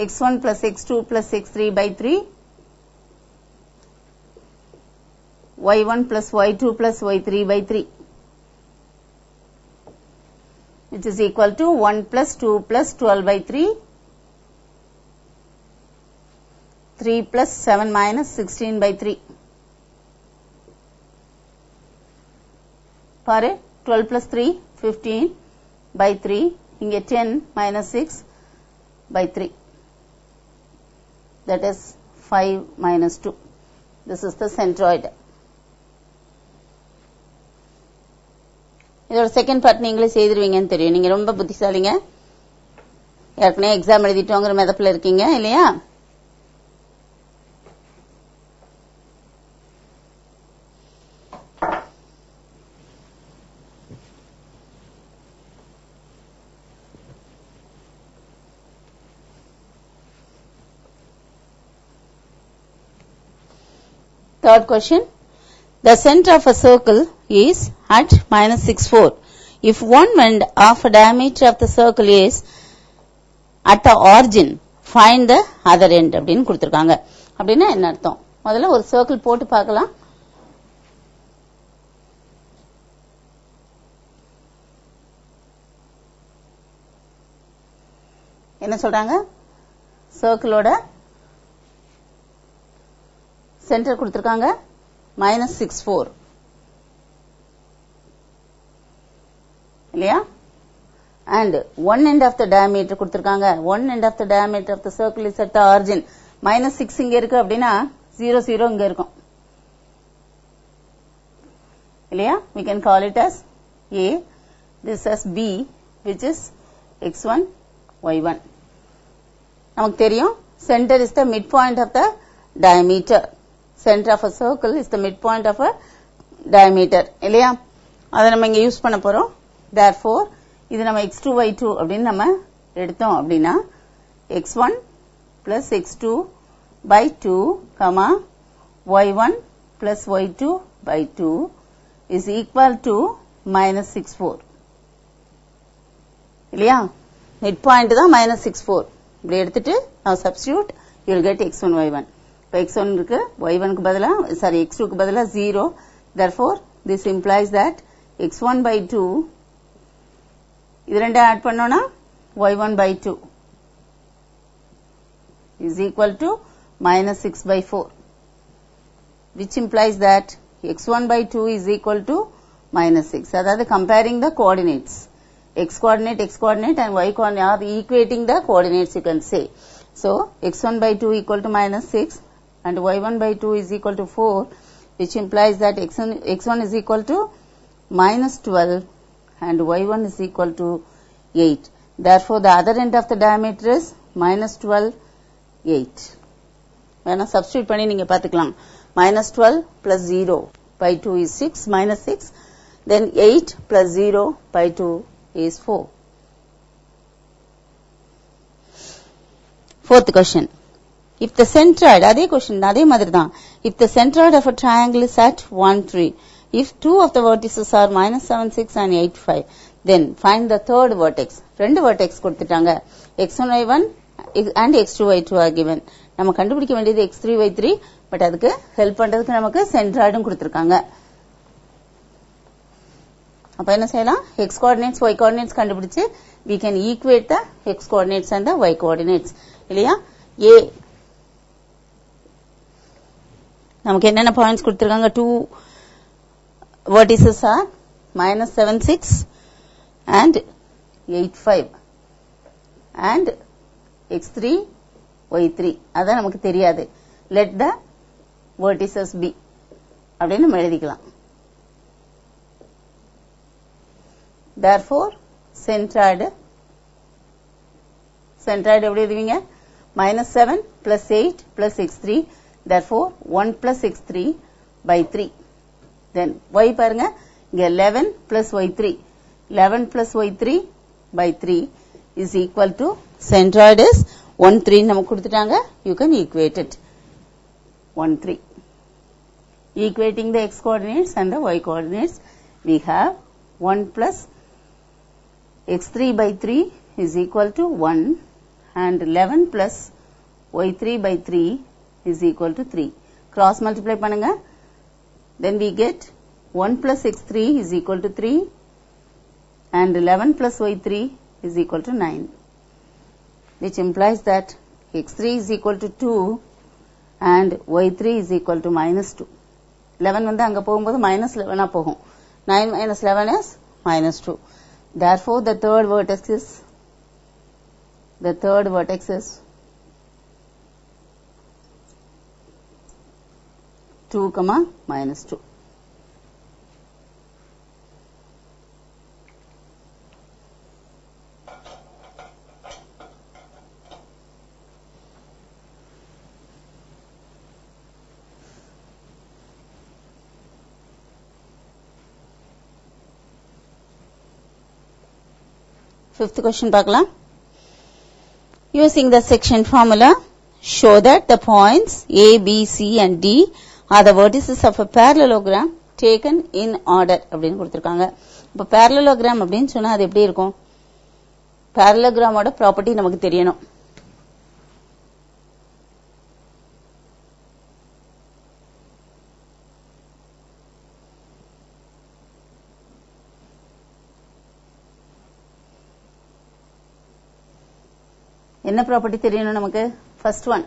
x1 plus x2 plus x3 by 3, y1 plus y2 plus y3 by 3, which is equal to 1 plus 2 plus 12 by 3, 3 plus 7 minus 16 by 3. பாரு, 12 plus 3, 15 by 3. இங்கே 10 minus 6 by 3. That is 5 minus 2. This is the centroid. இதோட second part நீங்களே செய்திருவீங்கன்னு தெரியும். நீங்க ரொம்ப புத்திசாலிங்க, ஏற்கனவே exam எழுதிட்டோங்கிற மெதப்பில் இருக்கீங்க இல்லையா? Third question. The center of a circle is at minus 6 4. If one end of a diameter of the circle is at the origin, find the other end அப்படின்னு கொடுத்திருக்காங்க. அப்படின்னா என்ன அர்த்தம்? முதல்ல ஒரு சர்க்கிள் போட்டு பார்க்கலாம். என்ன சொல்றாங்க? சர்க்கிளோட சென்டர் கொடுத்திருக்காங்க minus 6 4 இல்லையா? and one end of the diameter கொடுத்திருக்காங்க. one end of the diameter of the circle is at the origin. minus 6 இங்க இருக்கு அப்படின்னா 0 0 இங்க இருக்கும் இல்லையா? we can call it as A, this as B, which is x1 y1. நமக்கு தெரியும் center is the midpoint of the diameter. Center of a circle is the midpoint of a diameter இல்லையா? அதை நம்ம இங்க யூஸ் பண்ண போறோம். therefore இது நம்ம x2 y2 அப்படின்னு நம்ம எடுத்தோம் அப்படின்னா x1 plus x2 by 2 comma y1 plus y2 by 2 is equal to minus 64 இல்லையா midpoint தான் minus 64 இப்படி எடுத்துட்டு now substitute you will get x1 y1 இப்போ x1 இருக்கு y1 க்கு பதிலா sorry x2 க்கு பதிலா 0 therefore this implies that x1 by 2 இது ரெண்டு ஆட் பண்ணோம்னா y1 by 2 is equal to minus 6 by 4 which implies that x1 by 2 is equal to minus 6 அதாவது comparing the coordinates x coordinate and y coordinate are equating the coordinates you can say so x1 by 2 equal to minus 6 and y1 by 2 is equal to 4 which implies that x1 is equal to minus 12 and y1 is equal to 8 therefore the other end of the diameter is minus 12 8 வேணா substitute பண்ணி நீங்க பாத்துக்கலாம் minus 12 plus 0 by 2 is 6 minus 6 then 8 plus 0 by 2 is 4 fourth question if the centroid அதே question அதே மாதிரி தான் if the centroid of a triangle is at 1 3 if two of the vertices are minus 7 6 and 8 5 then find the third vertex ரெண்டு vertex கொடுத்துட்டாங்க x1 y1 and x2 y2 are given நம்ம கண்டுபிடிக்க வேண்டியது x3 y3 but அதுக்கு help பண்றதுக்கு நமக்கு சென்ட்ராய்டும் கொடுத்திருக்காங்க அப்ப என்ன செய்யலாம் x coordinates y coordinates கண்டுபிடிச்சு we can equate the x coordinates and the y coordinates இல்லையா a நமக்கு என்னென்ன பாயிண்ட்ஸ் கொடுத்திருக்காங்க two vertices are minus 7 6 and 8 5 and x3 y3 அதான் நமக்கு தெரியாது let the vertices be அப்படினு நம்ம எழுதிக்கலாம் therefore centroid எப்படி எழுதுவீங்க minus 7 plus 8 plus x3 therefore 1 plus x3 by 3 then y பாருங்க இங்க 11 plus y3 11 plus y3 by 3 is equal to centroid is 1 3 நமக்கு கொடுத்துட்டாங்க you can equate it 1 3 equating the x coordinates and the y coordinates we have 1 plus x3 by 3 is equal to 1 and 11 plus y3 by 3 is equal to 3 cross multiply பண்ணுங்க then we get 1 plus x3 is equal to 3 and 11 plus y3 is equal to 9 which implies that x3 is equal to 2 and y3 is equal to minus 2 11 வந்து அங்க போகும்போது minus 11 ஆ போகும் 9 minus 11 is minus 2 therefore the third vertex is 2 comma minus 2 fifth question பார்க்கலாம் using the section formula show that the points a b c and d are the vertices of a parallelogram taken in order அப்படினு கொடுத்திருக்காங்க இப்ப parallelogram அப்படினு சொன்னா அது எப்படி இருக்கும் parallelogramோட property நமக்கு தெரியணும் என்ன ப்ராப்பர்ட்டி தெரியணும் நமக்கு ஃபர்ஸ்ட் ஒன்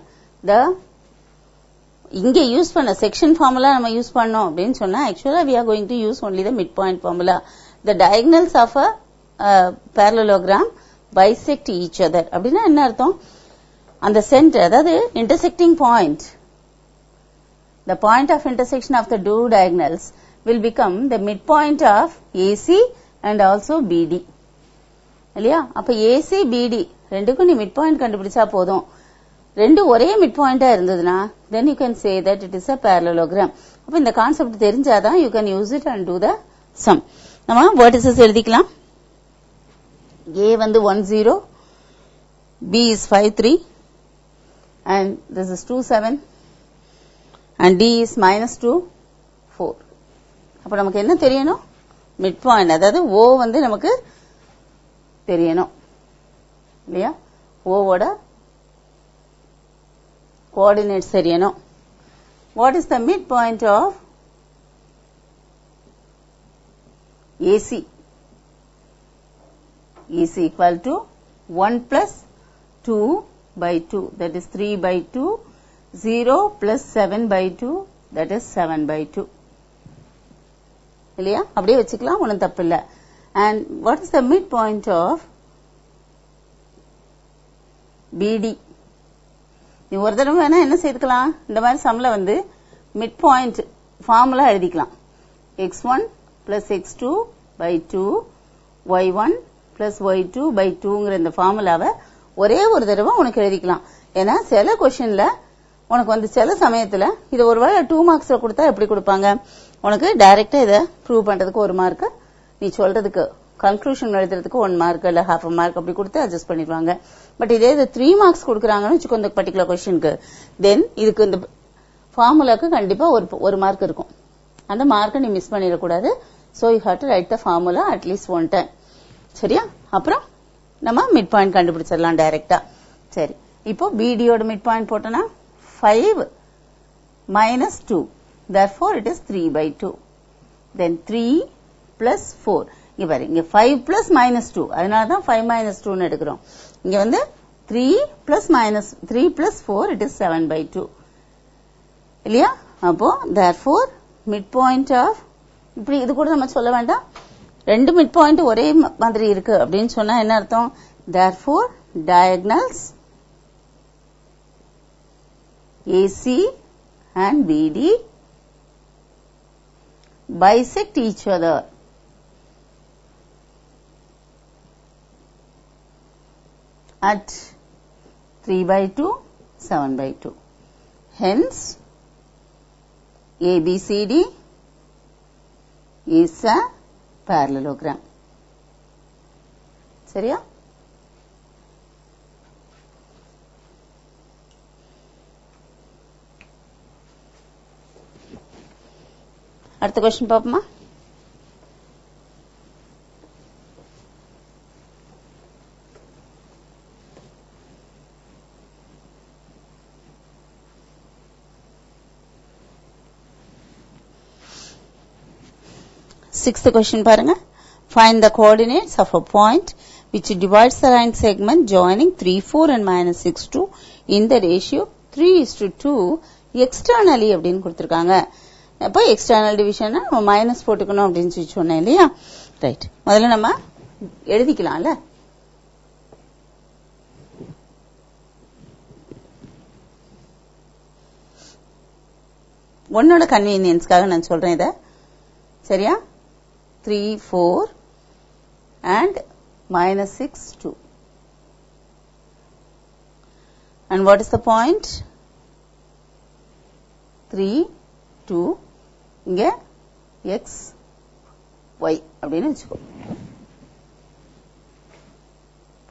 இங்க யூஸ் பண்ண செக்ஷன் ஃபார்முலா நம்ம யூஸ் பண்ணோம் அப்படின்னு சொன்னா ஆக்சுவலா we are going to use only the midpoint formula the diagonals of a parallelogram bisect each other அப்படின்னா என்ன அர்த்தம் அந்த சென்டர் அதாவது intersecting point the point of intersection of the two diagonals will become the midpoint of AC and also BD இல்லையா அப்ப AC BD ரெண்டுக்கும் நீ mid point கண்டுபிடிச்சா போதும் ரெண்டு ஒரே மிட் பாயிண்டா இருந்ததுன்னா then you can say that it is a parallelogram அப்ப இந்த கான்செப்ட் தெரிஞ்சாதான் you can use it and do the sum நம்ம vertices எழுதிக்கலாம் a வந்து 1 0 B is 5 3 and this is 2 7 and D is minus 2 4. அப்ப நமக்கு என்ன தெரியணும்? மிட் பாயிண்ட், அதாவது O வந்து நமக்கு தெரியணும் இல்லையா? O ஓட கோஆர்டினேட்ஸ் தெரியணும். What is the midpoint of AC? Is equal to 1 plus 2 by 2, that is 3 by 2, 0 plus 7 by 2, that is 7 by 2. இல்லையா? அப்படியே வச்சுக்கலாம், ஒன்றும் தப்பு இல்லை. And what is the midpoint of BD? நீ ஒரு தடவை வேணா என்ன செய்துக்கலாம், இந்த மாதிரி சம்ல வந்து மிட் பாயிண்ட் ஃபார்முலா எழுதிக்கலாம். x1 plus x2 by 2 y1 plus y2 by 2ங்கிற இந்த ஃபார்முலாவை ஒரே ஒரு தடவை உனக்கு எழுதிக்கலாம். ஏன்னா சில கொஸ்டின்ல உனக்கு வந்து சில சமயத்துல இது ஒருவேளை 2 மார்க்ஸ்ல கொடுத்தா எப்படி கொடுப்பாங்க, உனக்கு டைரக்டா இதை ப்ரூவ் பண்றதுக்கு 1 மார்க், நீ சொல்றதுக்கு கன்க்ளூஷன் எழுதுறதுக்கு 1 மார்க் இல்ல half a மார்க் அப்படி கொடுத்து அட்ஜஸ்ட் பண்ணிடுவாங்க. பட் இதே இது 3 மார்க்ஸ் கொடுக்குறாங்கன்னு வச்சுக்கோ இந்த பர்டிகுலர் கொஸ்டினுக்கு, தென் இதுக்கு இந்த ஃபார்முலாக்கு கண்டிப்பா ஒரு மார்க் இருக்கும். அந்த மார்க்கை நீ மிஸ் பண்ணிடக்கூடாது. So you have to right the formula at least 1 time. சரியா? அப்புறம் நம்ம மிட் பாயிண்ட் கண்டுபிடிச்சிடலாம் டைரக்டா. சரி, இப்போ பிடியோட மிட் பாயிண்ட் போட்டோம்னா 5 minus 2, therefore it is 3 by 2. Then 3 plus 4. இங்க பாரு, இங்க 5 plus minus 2, அதனால தான் 5 minus 2 எடுக்கிறோம். இங்க வந்து 3 plus 4, it is 7 by 2. இல்லையா? அப்போ therefore midpoint of, இப்படி இது கூட நம்ம சொல்ல வேண்டாம், ரெண்டு மிட் பாயிண்ட் ஒரே மாதிரி இருக்கு அப்படின்னு சொன்னா என்ன அர்த்தம்? therefore diagonals AC and BD bisect each other at 3 by 2, 7 by 2. Hence, ABCD is a parallelogram. சரியா? அடுத்த கொஸ்டின் பாப்போமா? Sixth question பாருங்க. Find the coordinates of a point which divides the line segment joining 3, 4 and minus 6, 2 in the ratio 3:2 externally அப்படின்னு கொடுத்திருக்காங்க. அப்போ external division நம்ம minus போட்டுக்கணும் அப்படின்னு சொல்லி சொன்னேன் இல்லையா? ரைட், முதல்ல நம்ம எழுதிக்கலாம்ல. ஒன்னோட கன்வீனியன்ஸ்க்காக நான் சொல்றேன் இத. சரியா? 3, 4 and minus 6, 2. And what is the point? 3, 2, இங்க x, y அப்படின்னு வச்சுக்கோ.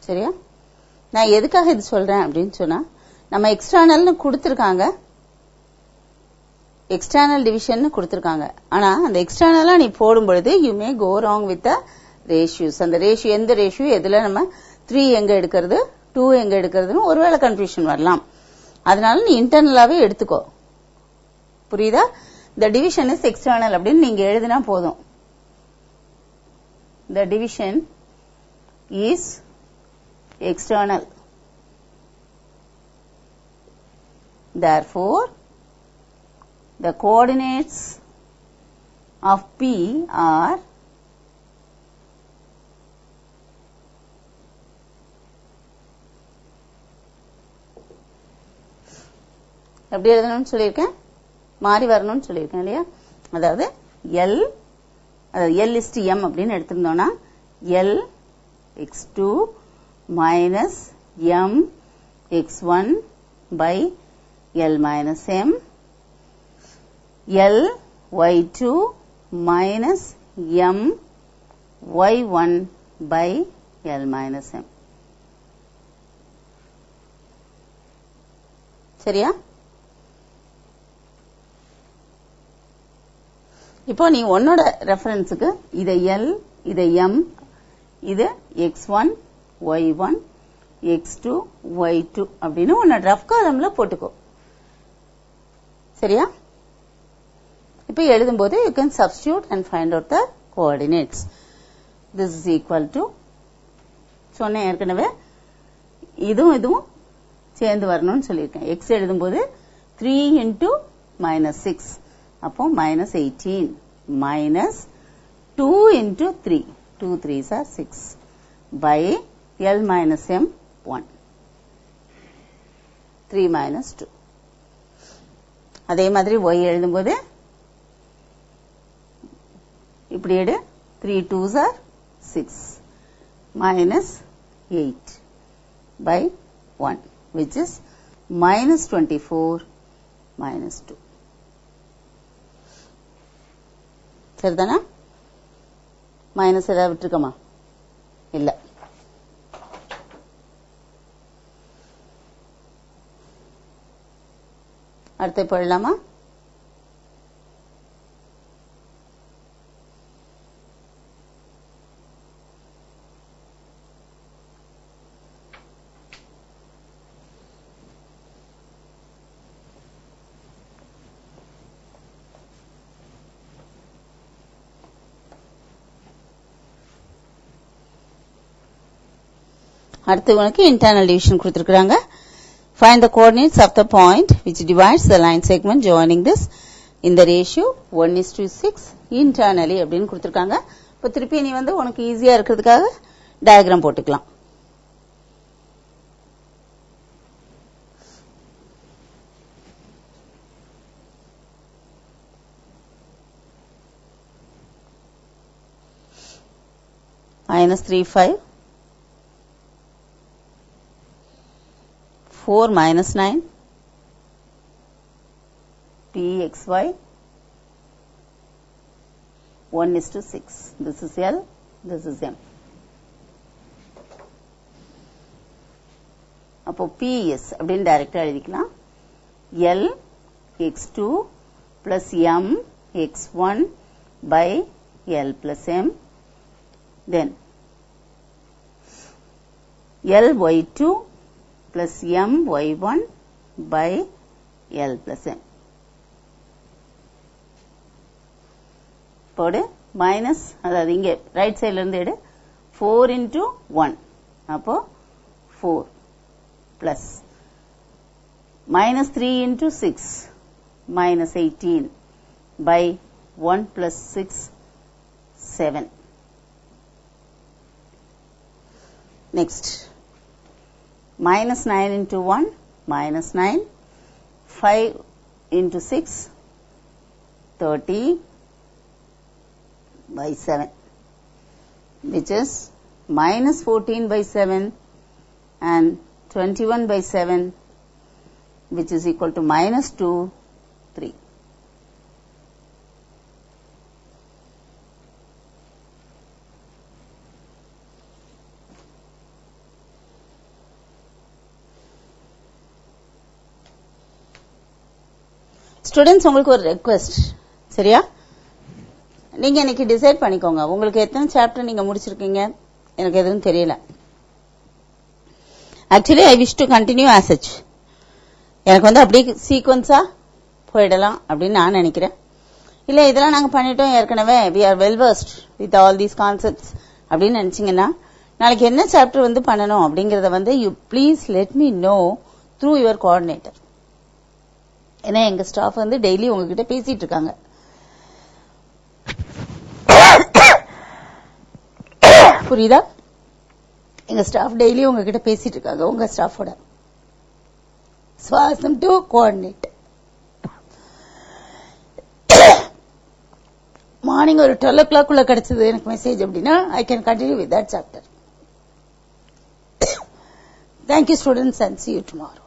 சரியா? நான் எதுக்காக இது சொல்றேன் அப்படின்னு சொன்னா, நம்ம எக்ஸ்டர்னல்னு கொடுத்திருக்காங்க, எக்ஸ்டர்னல் டிவிஷன் கொடுத்திருக்காங்க. ஆனா அந்த எக்ஸ்டர்னலா நீ போடும் பொழுது you may go wrong with the ratios. அந்த ரேஷியோ எந்த ரேஷியோ எதுல நம்ம 3 எங்க எடுக்கிறது 2 எங்க எடுக்கிறதுன்னு ஒருவேளை கன்ஃபியூஷன் வரலாம். அதனால நீ இன்டர்னலாவே எடுத்துக்கோ. புரியுதா? the division is external அப்படின்னு நீங்க எழுதினா போதும். the division is external. Therefore the coordinates of P are எப்படி எழுதணும்னு சொல்லியிருக்கேன், மாறி வரணும்னு சொல்லியிருக்கேன் இல்லையா? அதாவது L is to M அப்படின்னு எடுத்திருந்தோம்னா L x2 minus M x1 by L minus M, L y2 minus M y1 by L minus M. சரியா? இப்போ நீ உன்னோட ரெஃபரன்ஸுக்கு இதை L, இதை M, இது X1, Y1, X2, Y2 அப்படின்னு உன்னோட ரஃப் காலம்ல போட்டுக்கோ. சரியா? இப்போ எழுதும்போது you can substitute and find out the coordinates. This is equal to சொன்னேன் ஏற்கனவே, இதுவும் சேர்ந்து வரணும்னு சொல்லியிருக்கேன். x எழுதும்போது 3 into -6 அப்போ -18 minus 2 into 3 2 3s are 6 by L minus M 1 3 minus 2. அதே மாதிரி y எழுதும்போது இப்படி எடு, 3 2s are 6 minus 8 by 1 which is minus 24 minus 2. சரிதானா? மைனஸ் ஏதாவது விட்டுருக்கமா? இல்ல. அடுத்து போயிடலாமா? அடுத்து உனக்கு இன்டர்னல் டிவிஷன் கொடுத்திருக்காங்க. Find the coordinates of the point which divides the line segment joining this in the ratio 1:6 internally அப்படின்னு கொடுத்திருக்காங்க. இப்போ திருப்பி நீ வந்து உனக்கு ஈஸியா இருக்கிறதுக்காக டயக்ராம் போட்டுக்கலாம். -3 5 4 minus 9 pxy 1:6. This is L, this is M. அப்போ PS அப்படின்னு டைரக்டா எழுதிக்கலாம். L x2 plus M x1 by L plus M. Then L y2 plus M y1 by L plus M. போடு மைனஸ், அதாவது இங்கே ரைட் சைட்ல இருந்து எடு, 4 into 1 அப்போ 4 plus minus 3 into 6 minus 18 by 1 plus 6 7. Next minus 9 into 1 minus 9 5 into 6 30 by 7 which is minus 14 by 7 and 21 by 7 which is equal to minus 2 3. Students, உங்களுக்கு ஒரு request, சரியா? நீங்க இன்னைக்கு டிசைட் பண்ணிக்கோங்க, உங்களுக்கு எத்தனை சாப்டர் நீங்க முடிச்சிருக்கீங்க எனக்கு எதுவும் தெரியல. Actually I wish to continue as such. எனக்கு வந்து அப்படியே சீக்வன்ஸா போயிடலாம் அப்படின்னு நான் நினைக்கிறேன். இல்ல இதெல்லாம் நாங்க பண்ணிட்டோம் ஏற்கனவே, we are well versed with all these concepts அப்படின்னு நினைச்சீங்கன்னா நாளைக்கு என்ன சாப்டர் வந்து பண்ணணும் அப்படிங்கறத வந்து you please let me know through your coordinator. ஏன்னா எங்க ஸ்டாஃப் வந்து டெய்லி உங்ககிட்ட பேசிட்டு இருக்காங்க. புரியுதா? எங்க ஸ்டாஃப் டெய்லி உங்ககிட்ட பேசிட்டு இருக்காங்க, உங்க ஸ்டாஃபோட. சுவாசம் டு கோஆர்டினேட். மார்னிங் ஒரு 12 o'clock உள்ள கிடைச்சது எனக்கு மெசேஜ் அப்படின்னா I can continue with that chapter. Thank you students and see you tomorrow.